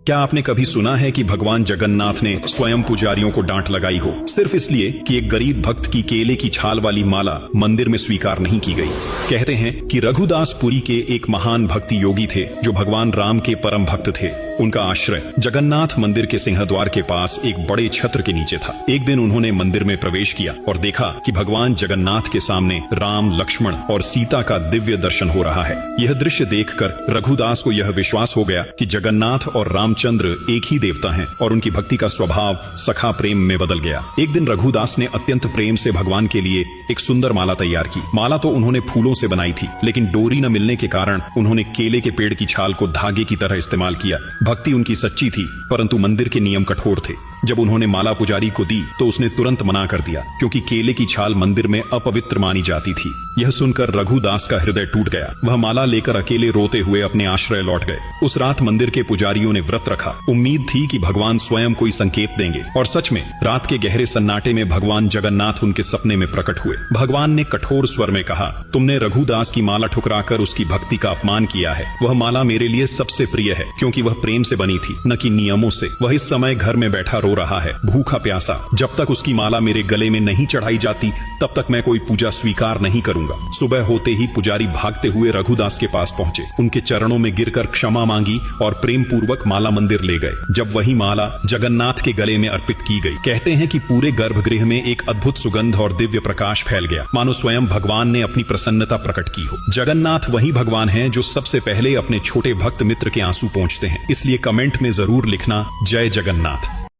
क्या आपने कभी सुना है कि भगवान जगन्नाथ ने स्वयं पुजारियों को डांट लगाई हो, सिर्फ इसलिए कि एक गरीब भक्त की केले की छाल वाली माला मंदिर में स्वीकार नहीं की गई? कहते हैं कि रघुदास पुरी के एक महान भक्ति योगी थे जो भगवान राम के परम भक्त थे। उनका आश्रय जगन्नाथ मंदिर के सिंहद्वार के पास एक बड़े छत्र के नीचे था। एक दिन उन्होंने मंदिर में प्रवेश किया और देखा कि भगवान जगन्नाथ के सामने राम, लक्ष्मण और सीता का दिव्य दर्शन हो रहा है। यह दृश्य देखकर रघुदास को यह विश्वास हो गया कि जगन्नाथ और रामचंद्र एक ही देवता हैं और उनकी भक्ति का स्वभाव सखा प्रेम में बदल गया। एक दिन रघुदास ने अत्यंत प्रेम से भगवान के लिए एक सुंदर माला तैयार की। माला तो उन्होंने फूलों से बनाई थी, लेकिन डोरी न मिलने के कारण उन्होंने केले के पेड़ की छाल को धागे की तरह इस्तेमाल किया। भक्ति उनकी सच्ची थी, परंतु मंदिर के नियम कठोर थे। जब उन्होंने माला पुजारी को दी तो उसने तुरंत मना कर दिया, क्योंकि केले की छाल मंदिर में अपवित्र मानी जाती थी। यह सुनकर रघुदास का हृदय टूट गया। वह माला लेकर अकेले रोते हुए अपने आश्रय लौट गए। उस रात मंदिर के पुजारियों ने व्रत रखा। उम्मीद थी कि भगवान स्वयं कोई संकेत देंगे, और सच में रात के गहरे सन्नाटे में भगवान जगन्नाथ उनके सपने में प्रकट हुए। भगवान ने कठोर स्वर में कहा, तुमने रघुदास की माला ठुकराकर उसकी भक्ति का अपमान किया है। वह माला मेरे लिए सबसे प्रिय है, क्योंकि वह प्रेम से बनी थी, न कि नियमों से। वह इस समय घर में बैठा रो रहा है, भूखा प्यासा। जब तक उसकी माला मेरे गले में नहीं चढ़ाई जाती, तब तक मैं कोई पूजा स्वीकार नहीं करूंगा। सुबह होते ही पुजारी भागते हुए रघुदास के पास पहुंचे, उनके चरणों में गिरकर क्षमा मांगी और प्रेम पूर्वक माला मंदिर ले गए। जब वही माला जगन्नाथ के गले में अर्पित की गई, कहते हैं कि पूरे गर्भगृह में एक अद्भुत सुगंध और दिव्य प्रकाश फैल गया, मानो स्वयं भगवान ने अपनी प्रसन्नता प्रकट की हो। जगन्नाथ वही भगवान हैं जो सबसे पहले अपने छोटे भक्त मित्र के आंसू पोंछते हैं। इसलिए कमेंट में जरूर लिखना, जय जगन्नाथ।